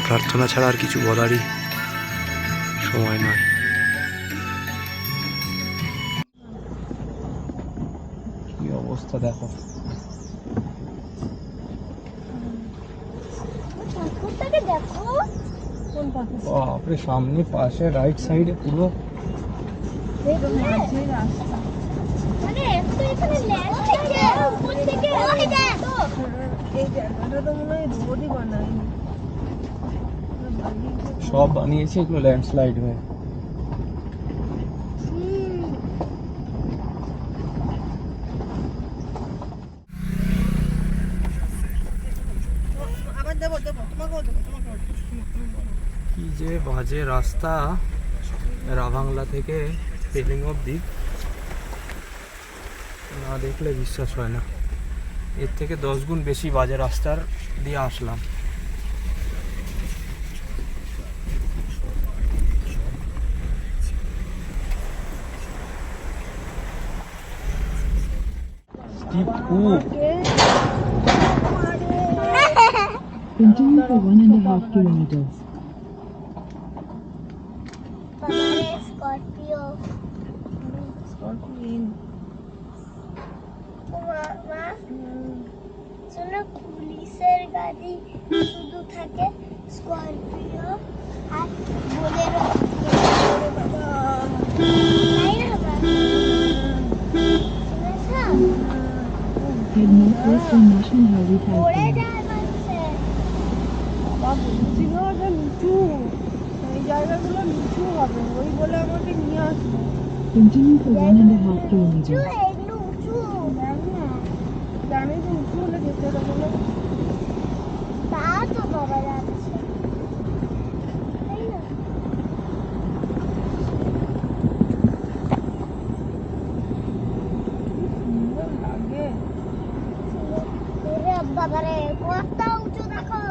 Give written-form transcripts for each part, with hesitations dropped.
প্রার্থনা ছাড়া আর কিছু বলারই সময় নয়। কি অবস্থা দেখো, বাপরে সামনে পাশে রাইট সাইডে পুরো সব বানিয়েছে এগুলো ল্যান্ডস্লাইড হয়ে। কি যে বাজে রাস্তা রাভাংলা থেকে পেলিং অবধি, না দেখলে বিশ্বাস হয় না। এর থেকে 10 গুণ বেশি বাজে রাস্তার দিয়ে আসলাম। Continue for 1.5 kilometers. Scorpio. শোনো, পুলিশের গাড়ি শুধু থাকে স্করপিও আর Bolero. Head northwest on National Highway 5. Continue for 1.5 kilometers. বাবারে কত উঁচু দেখো,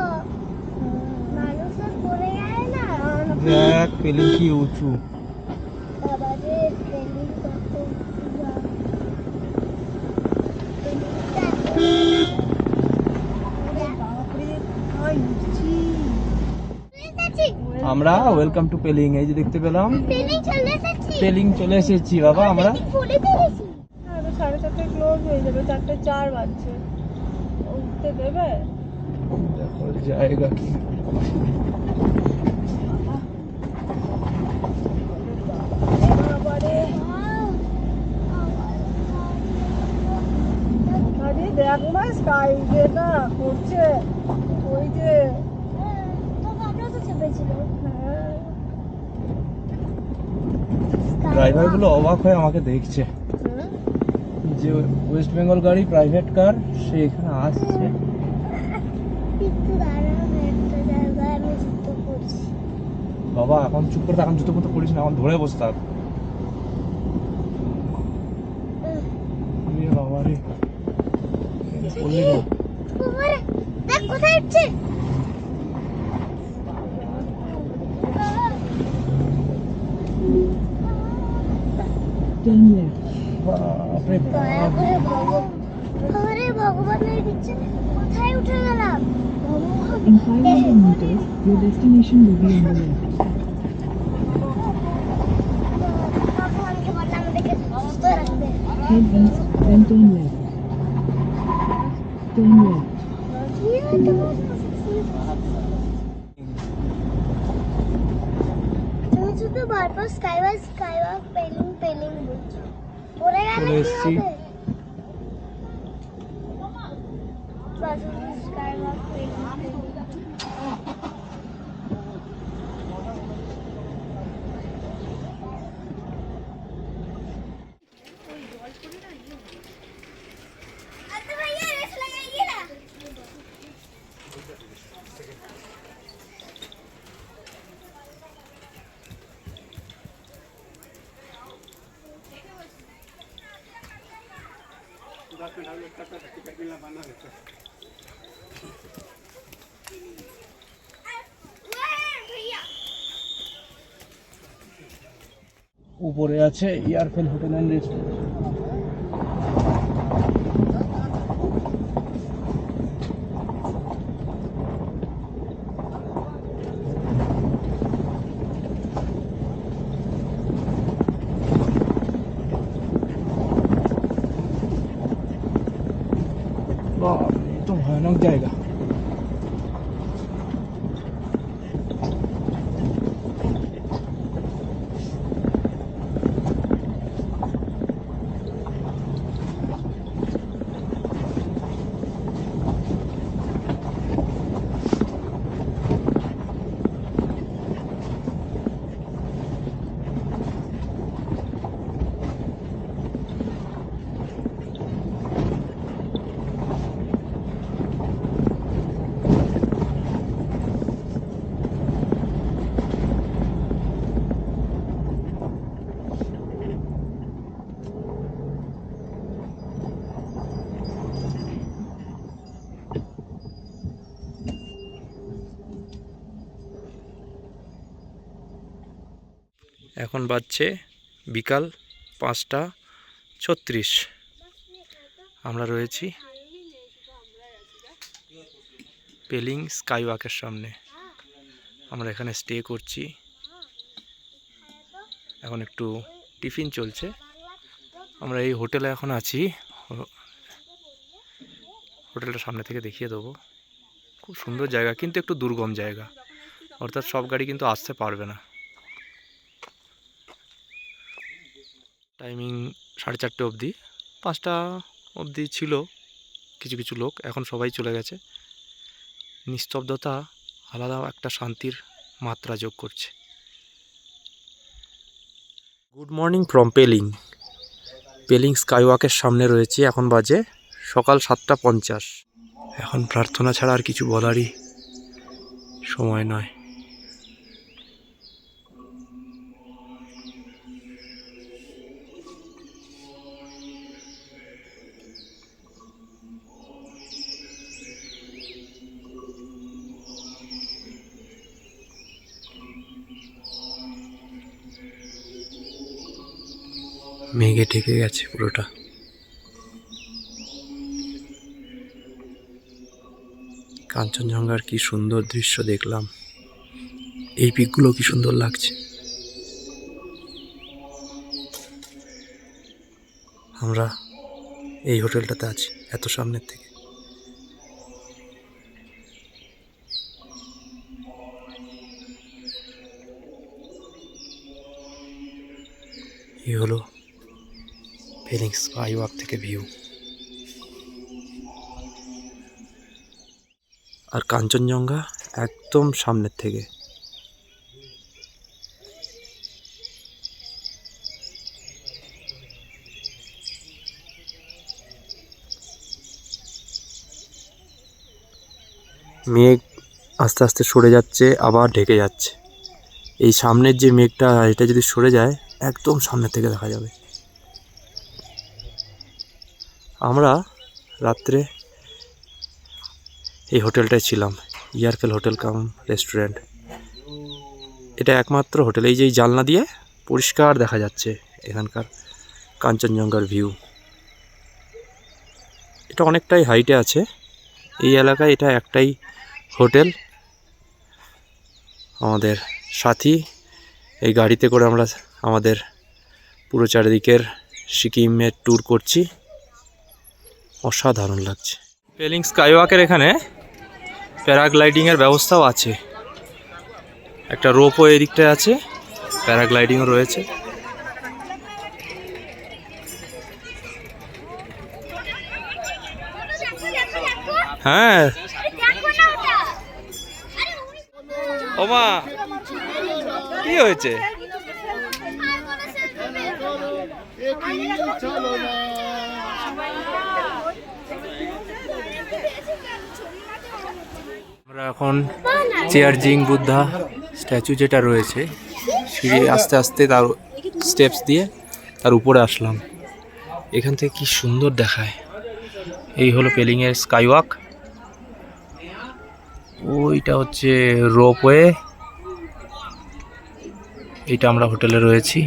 মানুষের পড়ে যায় না। দেখ পেলিং কি উঁচু। বাবারে পেলিং কত উঁচু। আমরা ওয়েলকাম টু পেলিং, এই যে দেখতে পেলাম পেলিং চলে এসেছি বাবা। আমরা 4:30 ক্লোজ হয়ে যাবে, 4:04 বাজছে। উঠতে দেবে? দেখো জায়গা কি দেখ না, স্কাই যেটা করছে ওই যে ড্রাইভার গুলো অবাক হয়ে আমাকে দেখছে যে ওয়েস্ট বেঙ্গল গাড়ি প্রাইভেট কার সে এখানে আসছে। বাবা এখন চুপ করে থাক, এখন জুতো পুতো পড়িস না, এখন ধরে বসে থাক। বাবা রে কোথায় উঠছে? বাপরে ভগবানের ইচ্ছে, কোথায় উঠে গেলাম? In 500 meters, your destination will be on the left. Head east, then turn left. Turn left. তুমি শুধু বারবার স্কাইওয়াক পেলিং বলছো, পড়ে গেলে কি হবে? স্কাইওয়াক পেলিং। উপরে আছে এয়ারফেল হোটেল অ্যান্ড রেস্টুরেন্ট। তো ভয়ানক জায়গা। এখন বাজছে বিকাল 5:36। আমরা রয়েছি পেলিং স্কাই ওয়াকের সামনে। আমরা এখানে স্টে করছি। এখন একটু টিফিন চলছে। আমরা এই হোটেলে এখন আছি। হোটেলটা সামনে থেকে দেখিয়ে দেবো। খুব সুন্দর জায়গা, কিন্তু একটু দুর্গম জায়গা, অর্থাৎ সব গাড়ি কিন্তু আসতে পারবে না। টাইমিং 4:30 অবধি, 5টা অবধি ছিল কিছু কিছু লোক, এখন সবাই চলে গেছে। নিস্তব্ধতা আলাদা একটা শান্তির মাত্রা যোগ করছে। Good morning from Pelling sky ওয়াকের সামনে রয়েছে। এখন বাজে সকাল 7:50। এখন প্রার্থনা ছাড়া আর কিছু বলারই সময় নয়। মেঘে ঢেকে গেছে পুরোটা। কাঞ্চনজঙ্ঘার কি সুন্দর দৃশ্য দেখলাম। এই পিকগুলো কি সুন্দর লাগছে। আমরা এই হোটেলটাতে আছি এত সামনের থেকে। এই হলো পেলিং স্কাই ওয়াক থেকে ভিউ। আর কাঞ্চনজঙ্ঘা একদম সামনের থেকে। মেঘ আস্তে আস্তে সরে যাচ্ছে, আবার ঢেকে যাচ্ছে। এই সামনের যে মেঘটা, এটা যদি সরে যায় একদম সামনের থেকে দেখা যাবে। আমরা রাত্রে এই হোটেলটায় ছিলাম, এয়ারফেল হোটেল কাম রেস্টুরেন্ট। এটা একমাত্র হোটেল, এই যে জানলা দিয়ে পরিষ্কার দেখা যাচ্ছে এখানকার কাঞ্চনজঙ্ঘার ভিউ। এটা অনেকটাই হাইটে আছে। এই এলাকায় এটা একটাই হোটেল। আমাদের সাথী এই গাড়িতে করে আমরা আমাদের পুরো চারিদিকের সিকিমের ট্যুর করছি। অসাধারণ লাগছে। পেলিং স্কাই ওয়াকের এখানে প্যারাগ্লাইডিংয়ের ব্যবস্থাও আছে। একটা রোপও এই দিকটায় আছে, প্যারাগ্লাইডিংও রয়েছে। হ্যাঁ ওমা, কি হয়েছে? আমরা এখন চেয়ারজিং বুদ্ধা স্ট্যাচু যেটা রয়েছে, সিঁড়ি আস্তে আস্তে তার স্টেপস দিয়ে তার উপরে আসলাম। এখান থেকে কি সুন্দর দেখায়। এই হলো পেলিংয়ের স্কাইওয়াক। ওইটা হচ্ছে রোপওয়ে। এইটা আমরা হোটেলে রয়েছি।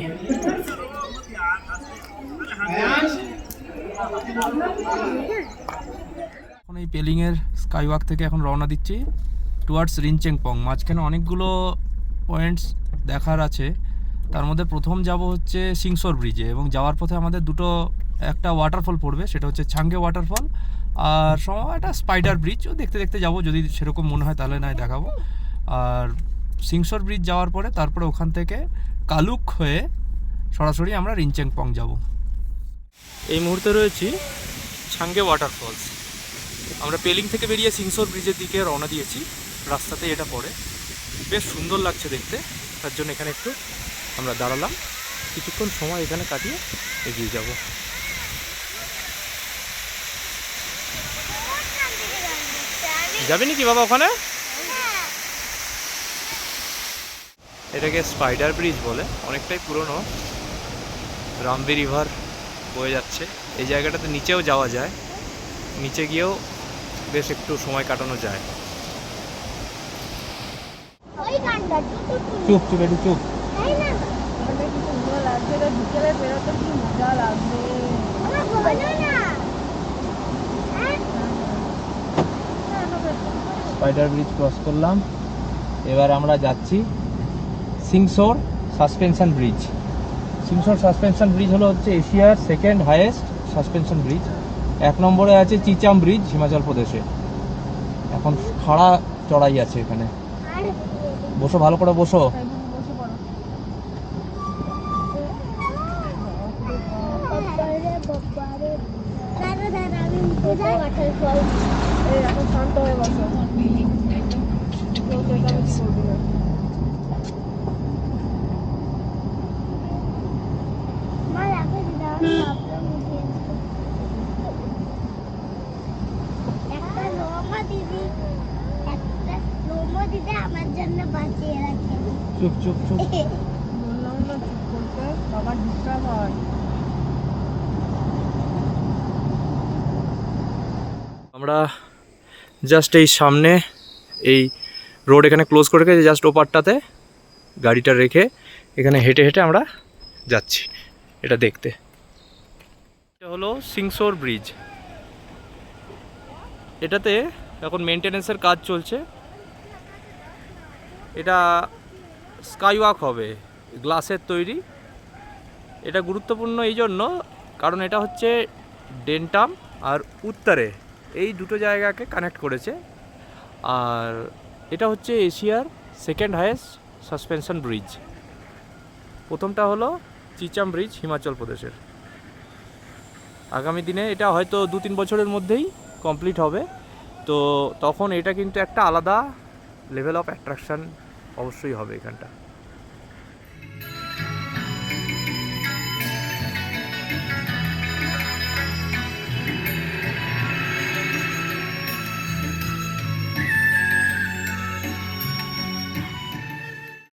এখন এই পেলিংয়ের স্কাইওয়াক থেকে এখন রওনা দিচ্ছি টুয়ার্ডস রিনচেংপং। মাঝখানে অনেকগুলো পয়েন্টস দেখার আছে, তার মধ্যে প্রথম যাব হচ্ছে সিংসোর ব্রিজে, এবং যাওয়ার পথে আমাদের একটা ওয়াটারফল পড়বে, সেটা হচ্ছে ছাঙ্গে ওয়াটারফল, আর একটা স্পাইডার ব্রিজ। ও দেখতে দেখতে যাব, যদি সেরকম মনে হয় তাহলে নয় দেখাবো। আর সিংসোর ব্রিজ যাওয়ার পরে তারপরে ওখান থেকে কালুক হয়ে সরাসরি আমরা রিনচেংপং যাব। এই মুহূর্তে রয়েছি ছাঙ্গে ওয়াটারফলস। আমরা পেলিং থেকে বেরিয়ে সিংসোর ব্রিজের দিকে রওনা দিয়েছি, রাস্তাতে এটা পড়ে, বেশ সুন্দর লাগছে দেখতে। তার জন্য এখানে একটু আমরা দাঁড়ালাম, কিছুক্ষণ সময় এখানে কাটিয়ে এগিয়ে যাব। যাবি নাকি বাবা ওখানে? এটাকে স্পাইডার ব্রিজ বলে, অনেকটাই পুরনো। রামবি রিভার বয়ে যাচ্ছে এই জায়গাটাতে, নিচেও যাওয়া যায়, নিচে গিয়েও বেশ একটু সময় কাটানো যায়। ওই গানটা চুপ চুপ একটু চুপ। তাই না? অনেক সুন্দর লাগছে রে, বিকেলে বেরোতে কি মজা লাগবে। আমার বলো না। হ্যাঁ? স্পাইডার ব্রিজ ক্রস করলাম, এবার আমরা যাচ্ছি Singshore suspension bridge. Singshore suspension bridge হচ্ছে এশিয়ার সেকেন্ড হাইয়েস্ট সাসপেনশন ব্রিজ। 1 নম্বরে আছে চিচাম ব্রিজ হিমাচল প্রদেশে। এখন খাড়া চড়াই আছে এখানে। আর বসো, ভালো করে বসো। বসে পড়ো। বাবারে বাবারে। দাঁড়া আমি উঠে যাই ওয়াটারফল। এই এখন শান্ত হয়ে বসো। কেউ চেঁচামেচি করবি না। মা রাখো দিদা প্রবলেম উঠে একটা লোমো দিদি আমার জন্য বাঁচিয়ে রাখে। চুপ চুপ চুপ। বললাম না চুপ করতে, বাবার ডিস্টার্ব হয়। আমরা জাস্ট এই সামনে এই রোড এখানে ক্লোজ করে রেখে জাস্ট ওপারটাতে গাড়িটা রেখে এখানে হেঁটে হেঁটে আমরা যাচ্ছি এটা দেখতে। এটা হলো সিংসোর ব্রিজ। এটাতে এখন মেনটেনেন্সের কাজ চলছে। এটা স্কাইওয়াক হবে, গ্লাসের তৈরি। এটা গুরুত্বপূর্ণ এই জন্য কারণ এটা হচ্ছে ডেন্টাম আর উত্তরে এই দুটো জায়গাকে কানেক্ট করেছে। আর এটা হচ্ছে এশিয়ার সেকেন্ড হাইয়েস্ট সাসপেনশন ব্রিজ। প্রথমটা হলো চিচাম ব্রিজ হিমাচল প্রদেশের। আগামী দিনে এটা হয়তো 2-3 বছরের মধ্যেই কমপ্লিট হবে। তো তখন এটা কিন্তু একটা আলাদা লেভেল অফ অ্যাট্রাকশান অবশ্যই হবে এখানটা।